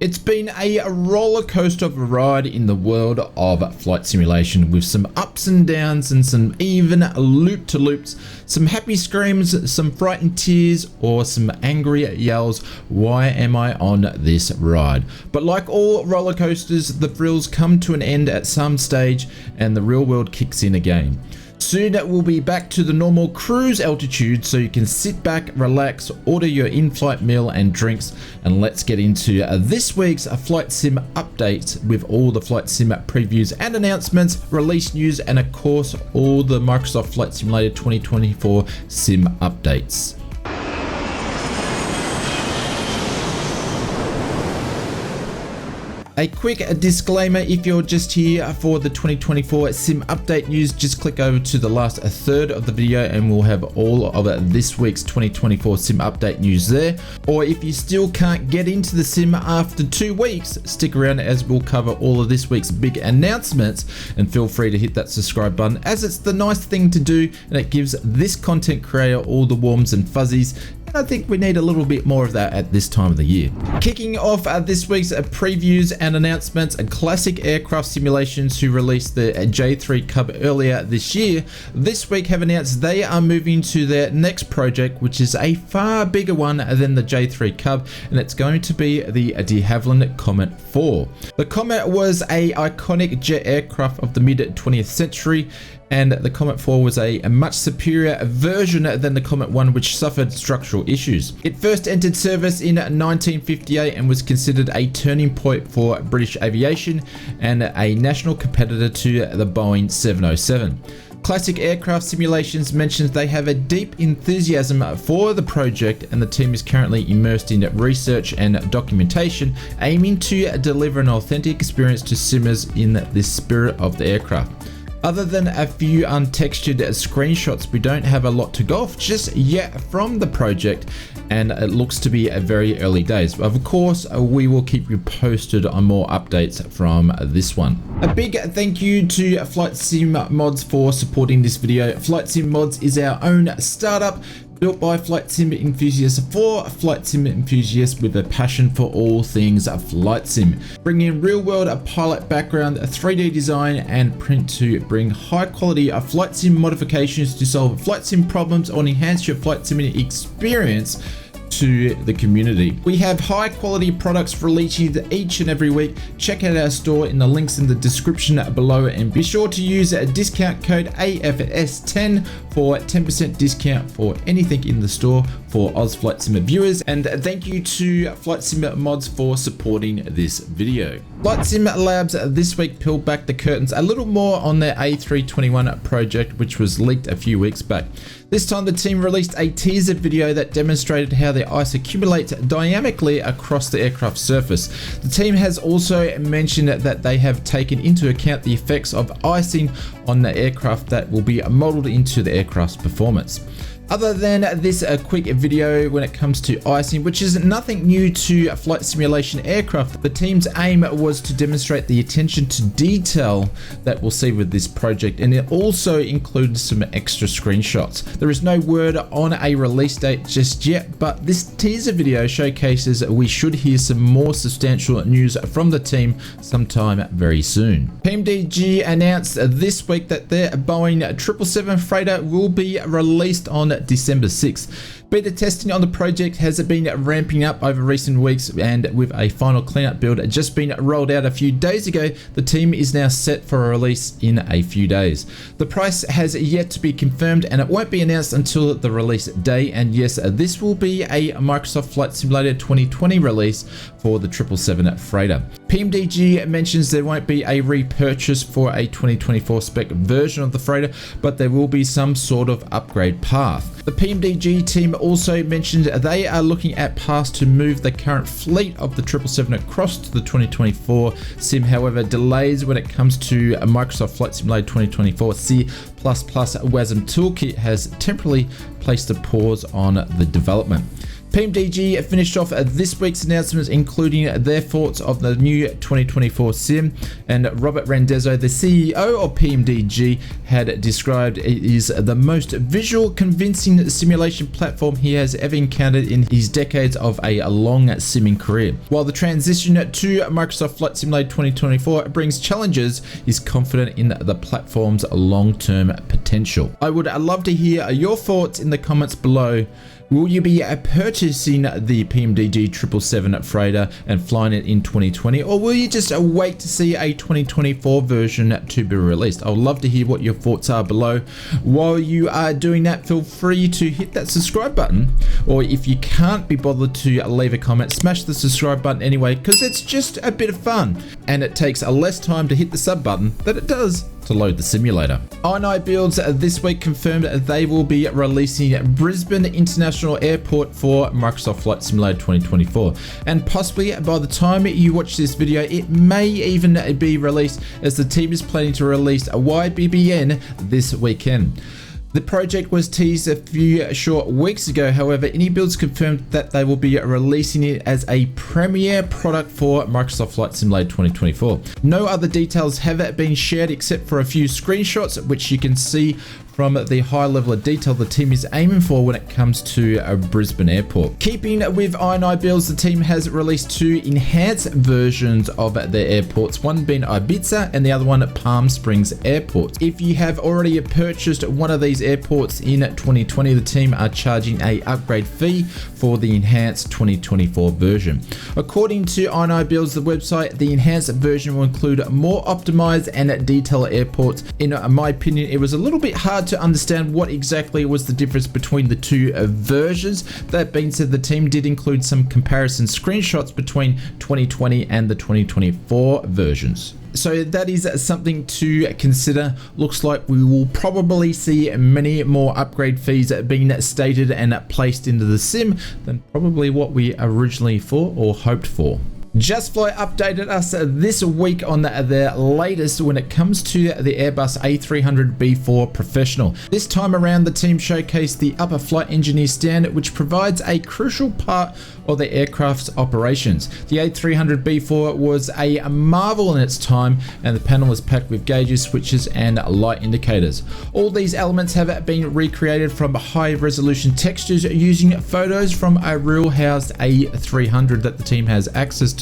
It's been a roller coaster of a ride in the world of flight simulation, with some ups and downs and some even loop-to-loops, some happy screams, some frightened tears, or some angry yells. Why am I on this ride? But like all roller coasters, the thrills come to an end at some stage and the real world kicks in again. Soon we'll be back to the normal cruise altitude, so you can sit back, relax, order your in-flight meal and drinks, and let's get into this week's flight sim update with all the flight sim previews and announcements, release news, and of course all the Microsoft Flight Simulator 2024 sim updates. A quick disclaimer: if you're just here for the 2024 sim update news, just click over to the last third of the video and we'll have all of this week's 2024 sim update news there. Or if you still can't get into the sim after 2 weeks, stick around as we'll cover all of this week's big announcements, and feel free to hit that subscribe button, as it's the nice thing to do and it gives this content creator all the warms and fuzzies. I think we need a little bit more of that at this time of the year. Kicking off this week's previews and announcements, Classic Aircraft Simulations, who released the J3 Cub earlier this year, this week have announced they are moving to their next project, which is a far bigger one than the J3 Cub, and it's going to be the de Havilland Comet 4. The Comet was an iconic jet aircraft of the mid-20th century, and the Comet 4 was a much superior version than the Comet 1, which suffered structural issues. It first entered service in 1958 and was considered a turning point for British aviation and a national competitor to the Boeing 707. Classic Aircraft Simulations mentions they have a deep enthusiasm for the project, and the team is currently immersed in research and documentation, aiming to deliver an authentic experience to simmers in the spirit of the aircraft. Other than a few untextured screenshots, we don't have a lot to go off just yet from the project, and it looks to be a very early days. Of course, we will keep you posted on more updates from this one. A big thank you to Flight Sim Mods for supporting this video. Flight Sim Mods is our own startup, built by flight sim enthusiasts for flight sim enthusiasts with a passion for all things flight sim. Bring in real world pilot background, 3D design and print to bring high quality flight sim modifications to solve flight sim problems or enhance your flight sim experience to the community. We have high quality products released each and every week. Check out our store in the links in the description below, and be sure to use a discount code AFS10 for 10% discount for anything in the store for Oz Flight Sim viewers. And thank you to Flight Sim Mods for supporting this video. Flight Sim Labs this week peeled back the curtains a little more on their A321 project, which was leaked a few weeks back. This time the team released a teaser video that demonstrated how the ice accumulates dynamically across the aircraft surface. The team has also mentioned that they have taken into account the effects of icing on the aircraft that will be modeled into the aircraft's performance. Other than this quick video when it comes to icing, which is nothing new to flight simulation aircraft, the team's aim was to demonstrate the attention to detail that we'll see with this project, and it also included some extra screenshots. There is no word on a release date just yet, but this teaser video showcases we should hear some more substantial news from the team sometime very soon. PMDG announced this week that their Boeing 777 freighter will be released on December 6th. Beta testing on the project has been ramping up over recent weeks, and with a final cleanup build just been rolled out a few days ago, the team is now set for a release in a few days. The price has yet to be confirmed and it won't be announced until the release day, and yes, this will be a Microsoft Flight Simulator 2020 release for the 777 freighter. PMDG mentions there won't be a repurchase for a 2024 spec version of the freighter, but there will be some sort of upgrade path. The PMDG team also mentioned they are looking at paths to move the current fleet of the 777 across to the 2024 sim. However, delays when it comes to a Microsoft Flight Simulator 2024 C++ WASM toolkit has temporarily placed a pause on the development. PMDG finished off this week's announcements, including their thoughts of the new 2024 sim, and Robert Wendesdsay, the CEO of PMDG, had described it is the most visual, convincing simulation platform he has ever encountered in his decades of a long simming career. While the transition to Microsoft Flight Simulator 2024 brings challenges, he's confident in the platform's long-term potential. I would love to hear your thoughts in the comments below. Will you be purchasing the PMDG 777 freighter and flying it in 2020, or will you just wait to see a 2024 version to be released? I would love to hear what your thoughts are below. While you are doing that, feel free to hit that subscribe button, or if you can't be bothered to leave a comment, smash the subscribe button anyway, because it's just a bit of fun and it takes less time to hit the sub button than it does to load the simulator. iBuilds this week confirmed they will be releasing Brisbane International Airport for Microsoft Flight Simulator 2024, and possibly by the time you watch this video it may even be released, as the team is planning to release a YBBN this weekend. The project was teased a few short weeks ago, however, iBuilds confirmed that they will be releasing it as a premiere product for Microsoft Flight Simulator 2024. No other details have been shared except for a few screenshots, which you can see from the high level of detail the team is aiming for when it comes to a Brisbane airport. Keeping with iBuilds, the team has released two enhanced versions of their airports, one being Ibiza and the other one Palm Springs Airport. If you have already purchased one of these airports in 2020, the team are charging a upgrade fee for the enhanced 2024 version. According to iBuilds, the website, the enhanced version will include more optimized and detailed airports. In my opinion, it was a little bit hard to understand what exactly was the difference between the two versions. That being said, the team did include some comparison screenshots between 2020 and the 2024 versions. So that is something to consider. Looks like we will probably see many more upgrade fees being stated and placed into the sim than probably what we originally thought or hoped for. JustFly updated us this week on the latest when it comes to the Airbus A300B4 Professional. This time around, the team showcased the upper flight engineer stand, which provides a crucial part of the aircraft's operations. The A300B4 was a marvel in its time, and the panel was packed with gauges, switches, and light indicators. All these elements have been recreated from high resolution textures using photos from a real housed A300 that the team has access to.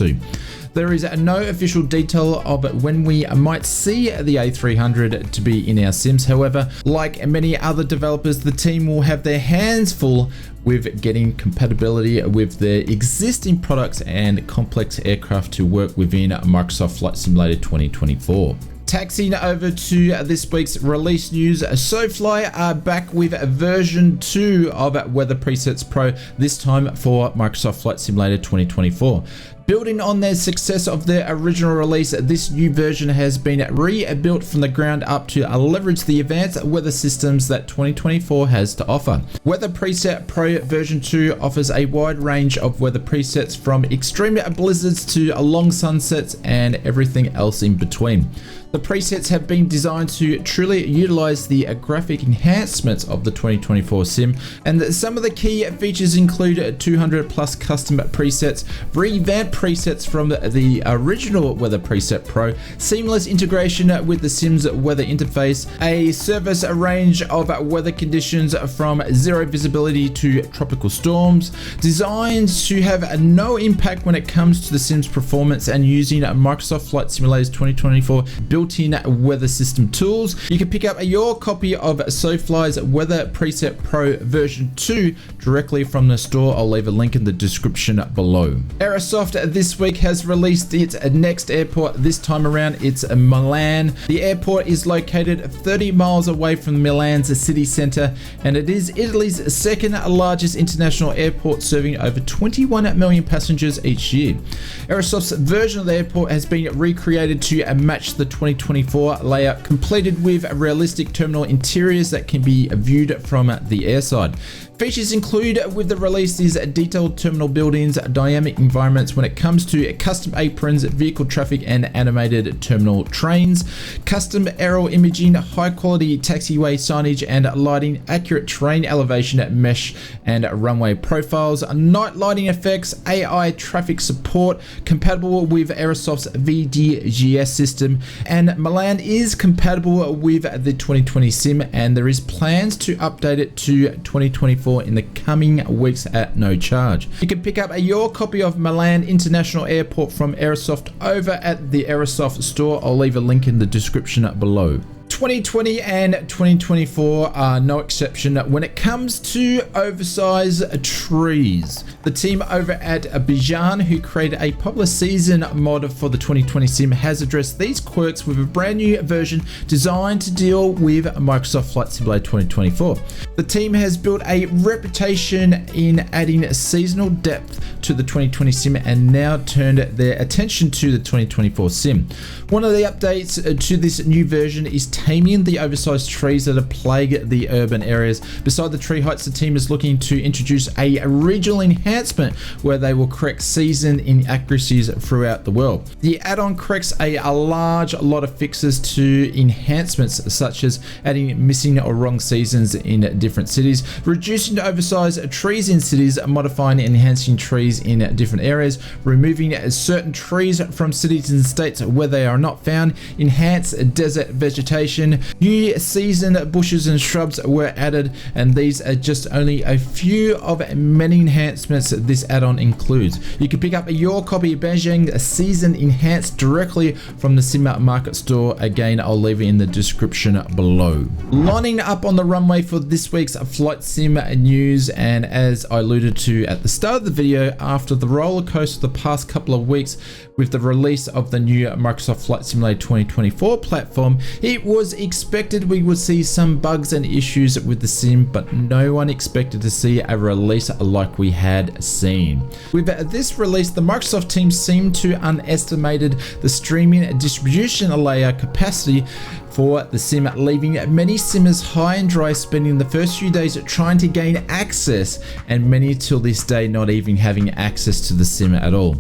There is no official detail of when we might see the A300 to be in our sims. However, like many other developers, the team will have their hands full with getting compatibility with their existing products and complex aircraft to work within Microsoft Flight Simulator 2024. Taxiing over to this week's release news, SoFly are back with version 2 of Weather Presets Pro, this time for Microsoft Flight Simulator 2024. Building on their success of their original release, this new version has been rebuilt from the ground up to leverage the advanced weather systems that 2024 has to offer. Weather Preset Pro version 2 offers a wide range of weather presets, from extreme blizzards to long sunsets and everything else in between. The presets have been designed to truly utilize the graphic enhancements of the 2024 sim, and some of the key features include 200 plus custom presets, revamped presets from the original Weather Preset Pro, seamless integration with the sim's weather interface, a service range of weather conditions from zero visibility to tropical storms, designed to have no impact when it comes to the sim's performance, and using Microsoft Flight Simulator's 2024 built-in weather system tools. You can pick up your copy of SoFly's Weather Preset Pro version 2 directly from the store. I'll leave a link in the description below. Aerosoft this week has released its next airport. This time around, it's Milan. The airport is located 30 miles away from Milan's city centre, and it is Italy's second largest international airport, serving over 21 million passengers each year. Aerosoft's version of the airport has been recreated to match the 2024 layout, completed with realistic terminal interiors that can be viewed from the airside. Features include with the release is detailed terminal buildings, dynamic environments when it comes to custom aprons, vehicle traffic and animated terminal trains, custom aerial imaging, high quality taxiway signage and lighting, accurate terrain elevation, mesh and runway profiles, night lighting effects, AI traffic support, compatible with Aerosoft's VDGS system, and Milan is compatible with the 2020 sim, and there is plans to update it to 2024 in the coming weeks at no charge. You can pick up your copy of Milan International Airport from Aerosoft over at the Aerosoft store. I'll leave a link in the description below. 2020 and 2024 are no exception when it comes to oversized trees. The team over at Bijan, who created a popular season mod for the 2020 sim, has addressed these quirks with a brand new version designed to deal with Microsoft Flight Simulator 2024. The team has built a reputation in adding seasonal depth to the 2020 sim and now turned their attention to the 2024 sim. One of the updates to this new version is taming the oversized trees that have plagued the urban areas. Beside the tree heights, the team is looking to introduce a regional enhancement where they will correct season inaccuracies throughout the world. The add-on corrects a large lot of fixes to enhancements such as adding missing or wrong seasons in different cities, reducing oversized trees in cities, modifying and enhancing trees in different areas, removing certain trees from cities and states where they are not found, enhance desert vegetation. New season bushes and shrubs were added, and these are just only a few of many enhancements this add-on includes. You can pick up your copy of Beijing Season Enhanced directly from the Sim Market store. Again, I'll leave it in the description below. Lining up on the runway for this week's flight sim news, and as I alluded to at the start of the video, after the roller coaster the past couple of weeks with the release of the new Microsoft Flight Simulator 2024 platform, it was expected we would see some bugs and issues with the sim, but no one expected to see a release like we had seen. With this release, the Microsoft team seemed to underestimated the streaming distribution layer capacity for the sim, leaving many simmers high and dry, spending the first few days trying to gain access, and many till this day not even having access to the sim at all.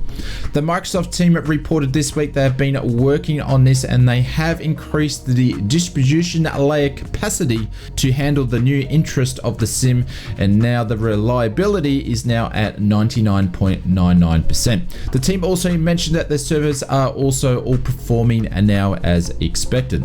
The Microsoft team reported this week they have been working on this, and they have increased the distribution layer capacity to handle the new interest of the sim, and now the reliability is now at 99.99%. The team also mentioned that the servers are also all performing now as expected.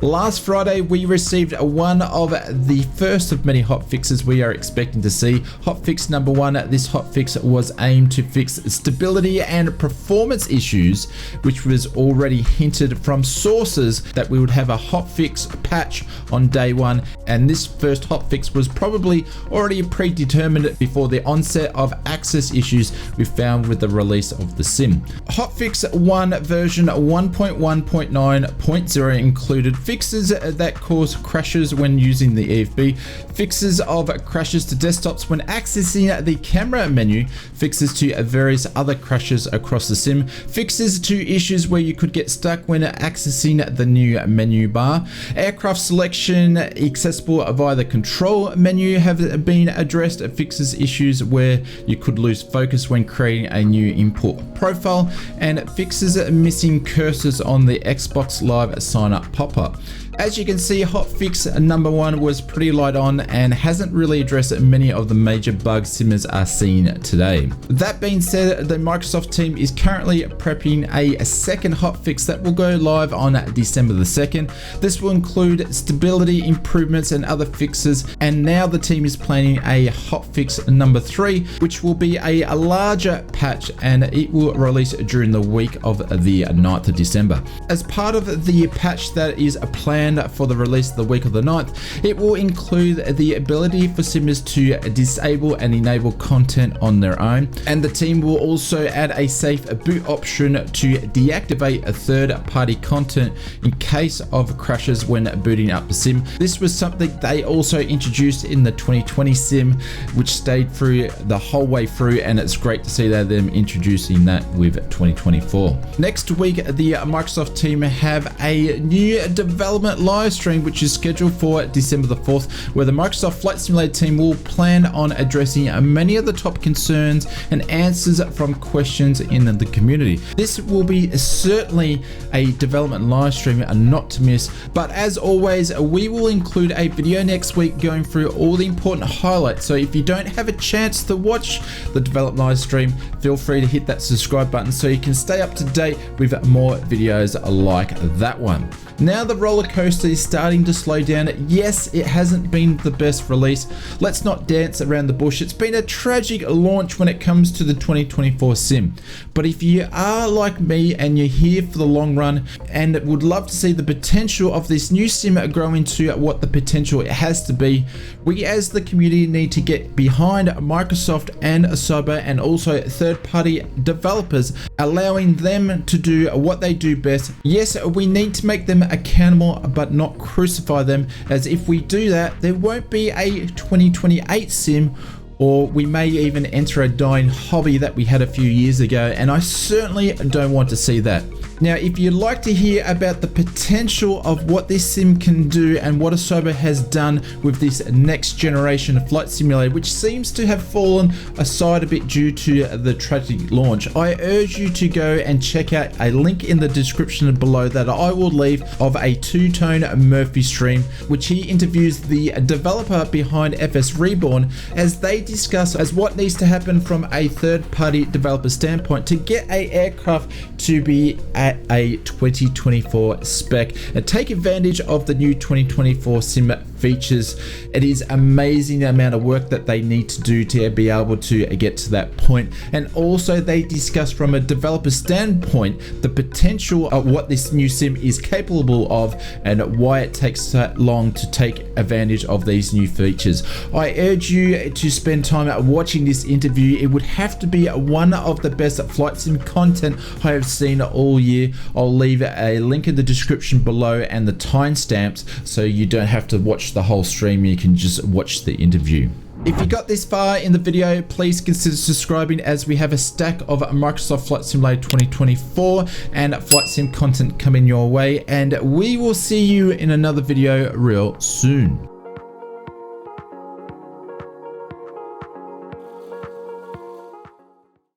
Last Friday, we received one of the first of many hotfixes we are expecting to see. Hotfix number one. This hotfix was aimed to fix stability and performance issues, which was already hinted from sources that we would have a hotfix patch on day one. And this first hotfix was probably already predetermined before the onset of access issues we found with the release of the sim. Hotfix 1 version 1.1.9.0 included fixes that cause crashes when using the EFB, fixes of crashes to desktops when accessing the camera menu, fixes to various other crashes across the sim, fixes to issues where you could get stuck when accessing the new menu bar, aircraft selection accessible via the control menu have been addressed, fixes issues where you could lose focus when creating a new input profile, and fixes missing cursors on the Xbox Live sign-up pop-up. As you can see, hotfix number one was pretty light on and hasn't really addressed many of the major bugs simmers are seeing today. That being said, the Microsoft team is currently prepping a second hotfix that will go live on December the 2nd. This will include stability improvements and other fixes, and now the team is planning a hotfix number 3, which will be a larger patch, and it will release during the week of the 9th of December. As part of the patch that is planned for the release the week of the 9th, it will include the ability for simmers to disable and enable content on their own, and the team will also add a safe boot option to deactivate a third-party content in case of crashes when booting up the sim. This was something they also introduced in the 2020 sim, which stayed through the whole way through, and it's great to see that them introducing that with 2024. Next week, the Microsoft team have a new development live stream, which is scheduled for December the 4th, where the Microsoft Flight Simulator team will plan on addressing many of the top concerns and answers from questions in the community. This will be certainly a development live stream not to miss, but as always, we will include a video next week going through all the important highlights. So if you don't have a chance to watch the development live stream, feel free to hit that subscribe button so you can stay up to date with more videos like that one. Now the roller coaster is starting to slow down. Yes, it hasn't been the best release. Let's not dance around the bush. It's been a tragic launch when it comes to the 2024 sim. But if you are like me and you're here for the long run and would love to see the potential of this new sim grow into what the potential it has to be, we as the community need to get behind Microsoft and Cyber and also third-party developers, allowing them to do what they do best. Yes, we need to make them accountable but not crucify them, as if we do that, there won't be a 2028 sim, or we may even enter a dying hobby that we had a few years ago, and I certainly don't want to see that. Now, if you'd like to hear about the potential of what this sim can do and what Asobo has done with this next generation flight simulator, which seems to have fallen aside a bit due to the tragic launch, I urge you to go and check out a link in the description below that I will leave of a two-tone Murphy stream, which he interviews the developer behind FS Reborn as they discuss as what needs to happen from a third-party developer standpoint to get a aircraft to be at a 2024 spec and take advantage of the new 2024 sim features. It is amazing the amount of work that they need to do to be able to get to that point. And also they discuss from a developer standpoint the potential of what this new sim is capable of and why it takes so long to take advantage of these new features. I urge you to spend time watching this interview. It would have to be one of the best flight sim content I have seen all year. I'll leave a link in the description below and the timestamps so you don't have to watch the whole stream, you can just watch the interview. If you got this far in the video, please consider subscribing as we have a stack of Microsoft Flight Simulator 2024 and flight sim content coming your way, and we will see you in another video real soon.